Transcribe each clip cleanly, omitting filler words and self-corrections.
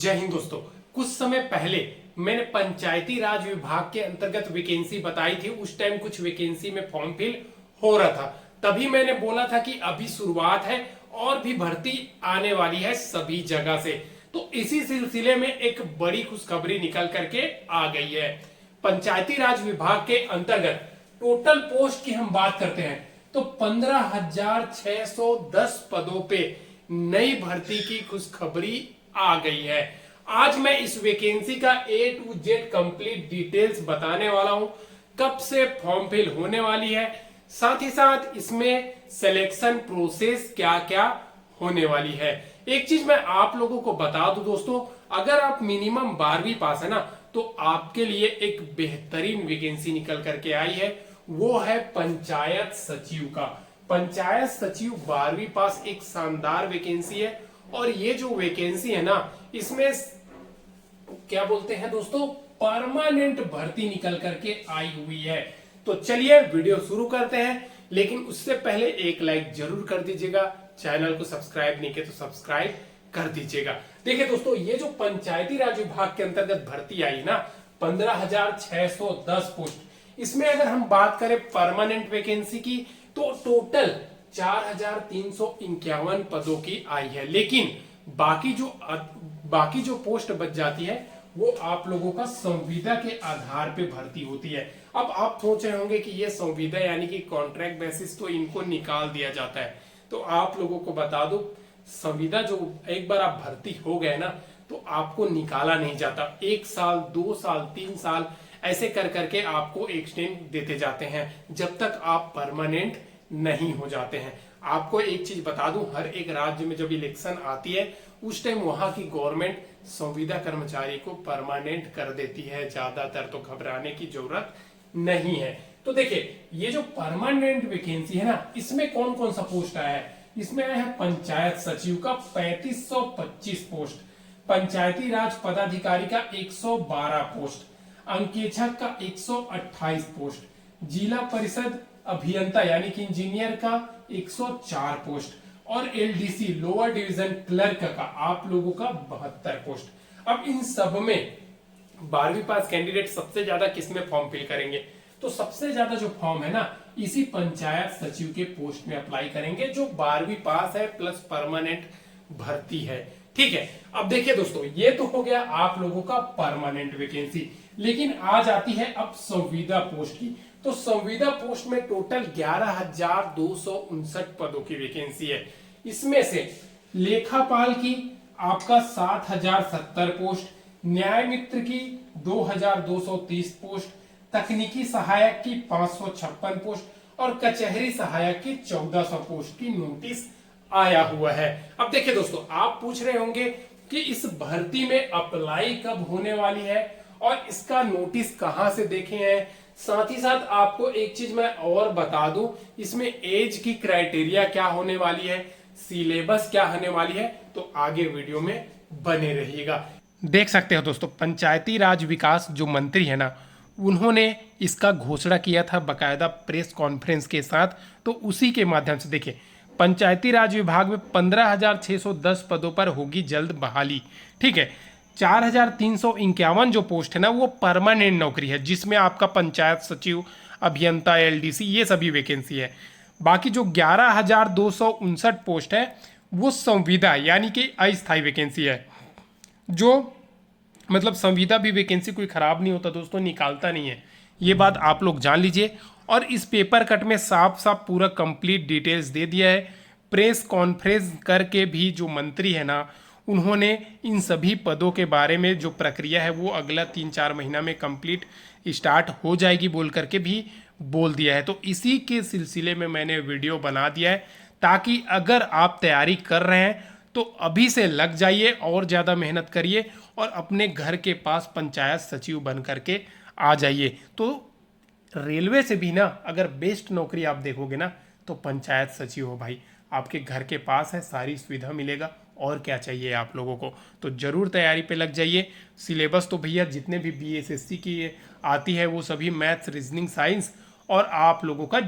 जय हिंद दोस्तों। कुछ समय पहले मैंने पंचायती राज विभाग के अंतर्गत वैकेंसी बताई थी। उस टाइम कुछ वैकेंसी में फॉर्म फिल हो रहा था। तभी मैंने बोला था कि अभी शुरुआत है और भी भर्ती आने वाली है सभी जगह से। तो इसी सिलसिले में एक बड़ी खुशखबरी निकल करके आ गई है। पंचायती राज विभाग के अंतर्गत टोटल पोस्ट की हम बात करते हैं तो 15,610 पदों पे नई भर्ती की खुशखबरी आ गई है। आज मैं इस वैकेंसी का A to Z complete details बताने वाला हूं, कब से फॉर्म फिल होने वाली है, साथ ही साथ इसमें सिलेक्शन प्रोसेस क्या क्या होने वाली है। एक चीज मैं आप लोगों को बता दूं दोस्तों, अगर आप मिनिमम 12वीं पास है ना तो आपके लिए एक बेहतरीन वैकेंसी निकल करके आई है। वो है पंचायत सचिव का। पंचायत सचिव 12वीं पास एक शानदार वैकेंसी है। और ये जो वैकेंसी है ना, इसमें क्या बोलते हैं दोस्तों, परमानेंट भर्ती निकल करके आई हुई है। तो चलिए वीडियो शुरू करते हैं, लेकिन उससे पहले एक लाइक जरूर कर दीजिएगा। चैनल को सब्सक्राइब नहीं किया तो सब्सक्राइब कर दीजिएगा। देखिए दोस्तों, ये जो पंचायती राज विभाग के अंतर्गत भर्ती आई ना, 15,610 पोस्ट, इसमें अगर हम बात करें परमानेंट वैकेंसी की तो टोटल 4,351 पदों की आई है। लेकिन बाकी जो पोस्ट बच जाती है वो आप लोगों का संविदा के आधार पे भर्ती होती है। अब आप सोच रहे होंगे कि ये संविदा यानी कि कॉन्ट्रैक्ट बेसिस, तो इनको निकाल दिया जाता है। तो आप लोगों को बता दो, संविदा जो एक बार आप भर्ती हो गए ना तो आपको निकाला नहीं जाता। 1 साल, 2 साल, 3 साल ऐसे कर करके आपको एक्सटेंड देते जाते हैं जब तक आप परमानेंट नहीं हो जाते हैं। आपको एक चीज बता दूं, हर एक राज्य में जब इलेक्शन आती है उस टाइम वहां की गवर्नमेंट संविदा कर्मचारी को परमानेंट कर देती है। ज्यादातर तो घबराने की जरूरत नहीं है। तो देखिए, ये जो परमानेंट वैकेंसी है ना, इसमें कौन कौन सा पोस्ट आया है। इसमें आया है पंचायत सचिव का 3525 पोस्ट, पंचायती राज पदाधिकारी का 112 पोस्ट, अंकेक्षक का 128 पोस्ट, जिला परिषद अभियंता यानी कि इंजीनियर का 104 पोस्ट और एलडीसी लोअर डिवीजन क्लर्क का आप लोगों का 72 पोस्ट। अब इन सब में 12वीं पास कैंडिडेट सबसे ज्यादा किसमें फॉर्म फिल करेंगे, तो सबसे ज्यादा जो फॉर्म है ना, इसी पंचायत सचिव के पोस्ट में अप्लाई करेंगे जो 12वीं पास है प्लस परमानेंट भर्ती है। ठीक है। अब देखिए दोस्तों, ये तो हो गया आप लोगों का परमानेंट वैकेंसी। लेकिन आ जाती है अब संविदा पोस्ट की। तो संविदा पोस्ट में टोटल 11,259 पदों की वैकेंसी है। इसमें से लेखापाल की आपका 7,070 पोस्ट, न्याय मित्र की 2,230 पोस्ट, तकनीकी सहायक की 556 पोस्ट और कचहरी सहायक की 1,400 पोस्ट की नोटिस आया हुआ है। अब देखिए दोस्तों, आप पूछ रहे होंगे कि इस भर्ती में अप्लाई कब होने वाली है और इसका नोटिस कहां से देखे हैं। साथ ही साथ आपको एक चीज मैं और बता दूं, इसमें एज की क्राइटेरिया क्या होने वाली है, सिलेबस क्या होने वाली है, तो आगे वीडियो में बने रहिएगा। देख सकते हो दोस्तों, पंचायती राज विकास जो मंत्री है ना, उन्होंने इसका घोषणा किया था बकायदा प्रेस कॉन्फ्रेंस के साथ। तो उसी के माध्यम से देखिए, पंचायती राज विभाग में 15,610 पदों पर होगी जल्द बहाली। ठीक है। 4,351 जो पोस्ट है ना, वो परमानेंट नौकरी है, जिसमें आपका पंचायत सचिव, अभियंता, एलडीसी, ये सभी वैकेंसी है। बाकी जो 11,259 पोस्ट है वो संविदा यानी कि अस्थायी वैकेंसी है। जो मतलब संविदा भी वैकेंसी कोई खराब नहीं होता दोस्तों, निकालता नहीं है, ये बात आप लोग जान लीजिए। और इस पेपर कट में साफ साफ पूरा कंप्लीट डिटेल्स दे दिया है। प्रेस कॉन्फ्रेंस करके भी जो मंत्री है ना, उन्होंने इन सभी पदों के बारे में जो प्रक्रिया है वो अगला 3-4 महीना में कंप्लीट स्टार्ट हो जाएगी बोल करके भी बोल दिया है। तो इसी के सिलसिले में मैंने वीडियो बना दिया है, ताकि अगर आप तैयारी कर रहे हैं तो अभी से लग जाइए और ज़्यादा मेहनत करिए और अपने घर के पास पंचायत सचिव बन करके आ जाइए। तो रेलवे से भी ना अगर बेस्ट नौकरी आप देखोगे ना तो पंचायत सचिव हो भाई, आपके घर के पास है, सारी सुविधा मिलेगा, और क्या चाहिए आप लोगों को। तो जरूर तैयारी पे लग जाइए। सिलेबस तो भैया जितने भी बीएसएससी की आती है वो सभी मैथ्स, रीजनिंग, साइंस और आप लोगों का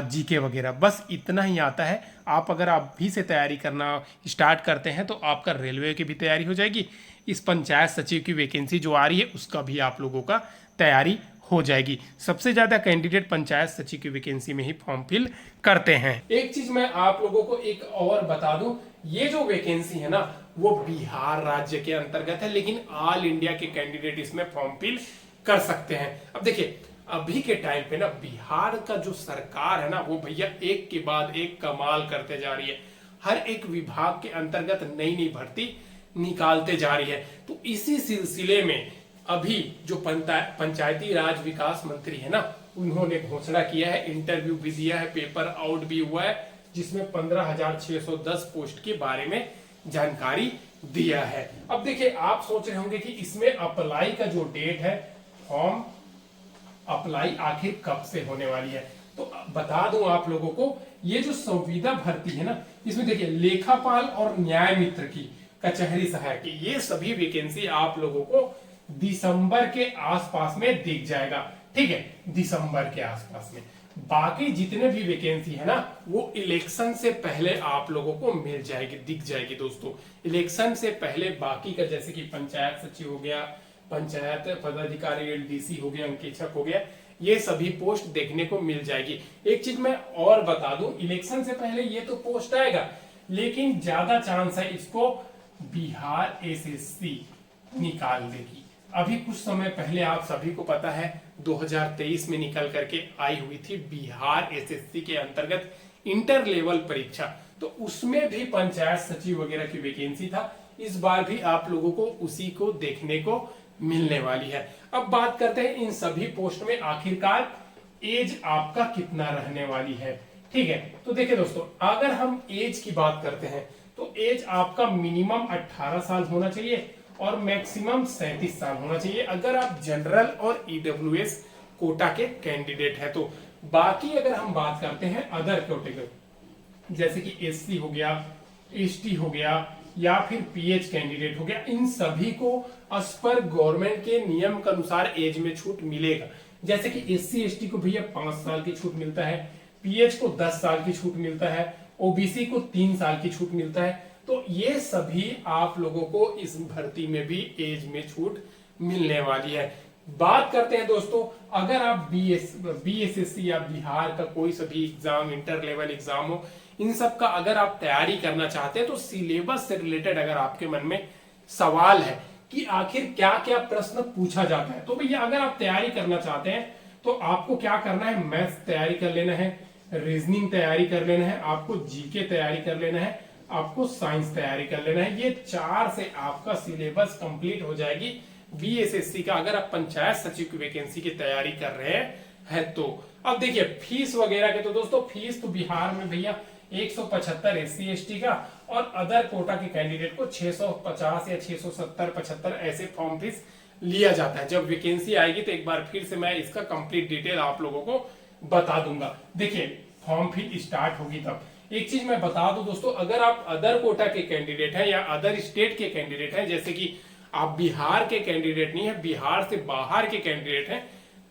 जीके वगैरह, बस इतना ही आता है। आप अगर आप भी से तैयारी करना स्टार्ट करते हैं तो आपका रेलवे की भी तैयारी हो जाएगी, इस पंचायत सचिव की वैकेंसी जो आ रही है उसका भी आप लोगों का तैयारी हो जाएगी। सबसे ज्यादा कैंडिडेट पंचायत सचिव की वैकेंसी में ही फॉर्म फिल करते हैं। एक चीज मैं आप लोगों को एक और बता दूं, ये जो वैकेंसी है ना वो बिहार राज्य के अंतर्गत है, लेकिन ऑल इंडिया के कैंडिडेट इसमें फॉर्म फिल कर सकते हैं। अब देखिए अभी के टाइम पे ना बिहार का जो सरकार है ना वो भैया एक के बाद एक कमाल करते जा रही है, हर एक विभाग के अंतर्गत नई नई भर्ती निकालते जा रही है। तो इसी सिलसिले में अभी जो पंचायती राज विकास मंत्री है ना उन्होंने घोषणा किया है, इंटरव्यू भी दिया है, पेपर आउट भी हुआ है, जिसमें 15,610 पोस्ट के बारे में जानकारी दिया है। अब देखिए आप सोच रहे होंगे कि इसमें अप्लाई का जो डेट है, फॉर्म अप्लाई आखिर कब से होने वाली है, तो बता दूं आप लोगों को, ये जो संविदा भर्ती है ना इसमें देखिए लेखापाल और न्याय मित्र की कचहरी सहायक की ये सभी वैकेंसी आप लोगों को दिसंबर के आसपास में दिख जाएगा। ठीक है, दिसंबर के आसपास में। बाकी जितने भी वैकेंसी है ना वो इलेक्शन से पहले आप लोगों को मिल जाएगी, दिख जाएगी दोस्तों। इलेक्शन से पहले बाकी का जैसे कि पंचायत सचिव हो गया, पंचायत पदाधिकारी डीसी हो गया, अंकेक्षक हो गया, ये सभी पोस्ट देखने को मिल जाएगी। एक चीज मैं और बता दूं, इलेक्शन से पहले ये तो पोस्ट आएगा, लेकिन ज्यादा चांस है इसको बिहार एसएससी निकाल देगी। अभी कुछ समय पहले आप सभी को पता है 2023 में निकल करके आई हुई थी बिहार एसएससी के अंतर्गत इंटर लेवल परीक्षा, तो उसमें भी पंचायत सचिव वगैरह की वैकेंसी था। इस बार भी आप लोगों को उसी को देखने को मिलने वाली है। अब बात करते हैं इन सभी पोस्ट में आखिरकार एज आपका कितना रहने वाली है। ठीक है, तो देखिए दोस्तों अगर हम एज की बात करते हैं तो एज आपका मिनिमम 18 साल होना चाहिए और मैक्सिमम 37 साल होना चाहिए अगर आप जनरल और ईडब्ल्यूएस कोटा के कैंडिडेट है तो। बाकी अगर हम बात करते हैं अदर कैटेगरी जैसे कि एससी हो गया, एसटी हो गया या फिर पीएच कैंडिडेट हो गया, इन सभी को एज पर गवर्नमेंट के नियम के अनुसार एज में छूट मिलेगा। जैसे कि एससी एसटी को भैया 5 साल की छूट मिलता है, पीएच को 10 साल की छूट मिलता है, ओबीसी को 3 साल की छूट मिलता है। तो ये सभी आप लोगों को इस भर्ती में भी एज में छूट मिलने वाली है। बात करते हैं दोस्तों, अगर आप बीएसएससी या बिहार का कोई सभी एग्जाम, इंटर लेवल एग्जाम हो, इन सब का अगर आप तैयारी करना चाहते हैं तो सिलेबस से रिलेटेड अगर आपके मन में सवाल है कि आखिर क्या क्या प्रश्न पूछा जाता है, तो भैया अगर आप तैयारी करना चाहते हैं तो आपको क्या करना है, मैथ्स तैयारी कर लेना है, रीजनिंग तैयारी कर लेना है, आपको जीके तैयारी कर लेना है, आपको साइंस तैयारी कर लेना है। ये 4 से आपका सिलेबस कंप्लीट हो जाएगी बीएसएससी का, अगर आप पंचायत सचिव की वैकेंसी की तैयारी कर रहे हैं तो। अब देखिए फीस वगैरह के, तो दोस्तों फीस तो बिहार में भैया 175 एससी एसटी का और अदर कोटा के कैंडिडेट को 650 या 670-75 ऐसे फॉर्म फीस लिया जाता है। जब वैकेंसी आएगी तो एक बार फिर से मैं इसका कंप्लीट डिटेल आप लोगों को बता दूंगा। देखिए फॉर्म फिल स्टार्ट होगी तब। एक चीज मैं बता दूं दोस्तों, अगर आप अदर कोटा के कैंडिडेट हैं या अदर स्टेट के कैंडिडेट हैं, जैसे कि आप बिहार के कैंडिडेट नहीं है, बिहार से बाहर के कैंडिडेट हैं,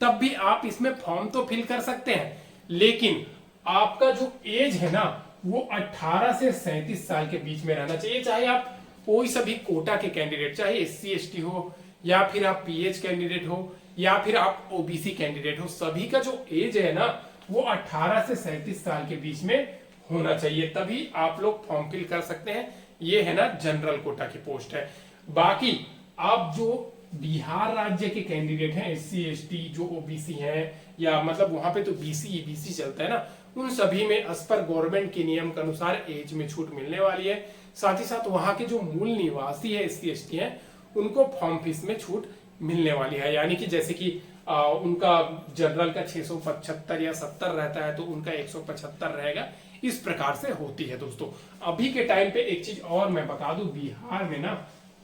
तब भी आप इसमें फॉर्म तो फिल कर सकते हैं, लेकिन आपका जो एज है ना वो 18 से 37 साल के बीच में रहना चाहिए। चाहे आप कोई सभी कोटा के कैंडिडेट, चाहे एससी एसटी हो या फिर आप पीएच कैंडिडेट हो या फिर आप ओबीसी कैंडिडेट हो, सभी का जो एज है ना वो 18 से 37 साल के बीच में होना चाहिए, तभी आप लोग फॉर्म फिल कर सकते हैं। ये है ना जनरल कोटा की पोस्ट है। बाकी आप जो बिहार राज्य के कैंडिडेट हैं, एससी एसटी जो ओबीसी हैं, या मतलब वहां पे तो बीसी ईबीसी चलता है ना, उन सभी में एज पर गवर्नमेंट के नियम के अनुसार एज में छूट मिलने वाली है। साथ ही साथ वहां के जो मूल निवासी है एससी एसटी हैं उनको फॉर्म फीस में छूट मिलने वाली है। यानी कि जैसे कि उनका जनरल का 675 या 70 रहता है तो उनका 175 रहेगा, इस प्रकार से होती है दोस्तों। अभी के टाइम पे एक चीज और मैं बता दूं,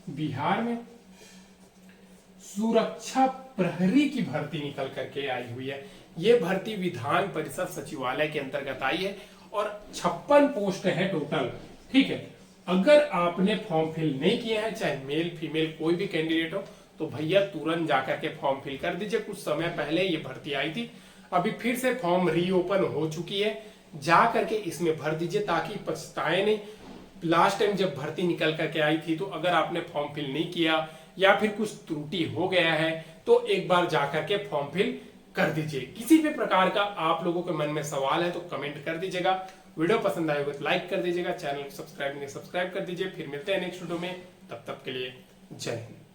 बिहार में सुरक्षा प्रहरी की भर्ती निकल करके आई हुई है। ये भर्ती विधान परिषद सचिवालय के अंतर्गत आई है और 56 पोस्ट है टोटल। ठीक है, अगर आपने फॉर्म फिल नहीं किए हैं, चाहे मेल फीमेल कोई भी कैंडिडेट हो, तो भैया तुरंत जाकर के फॉर्म फिल कर दीजिए। कुछ समय पहले ये भर्ती आई थी, अभी फिर से फॉर्म रीओपन हो चुकी है, जा करके इसमें भर दीजिए ताकि पछताए नहीं। लास्ट टाइम जब भर्ती निकल करके आई थी, तो अगर आपने फॉर्म फिल नहीं किया या फिर कुछ त्रुटि हो गया है तो एक बार जाकर के फॉर्म फिल कर दीजिए। किसी भी प्रकार का आप लोगों के मन में सवाल है तो कमेंट कर दीजिएगा। वीडियो पसंद आए हो तो लाइक कर दीजिएगा, चैनल को सब्सक्राइब नहीं सब्सक्राइब कर दीजिए। फिर मिलते हैं नेक्स्ट वीडियो में, तब तक के लिए जय हिंद।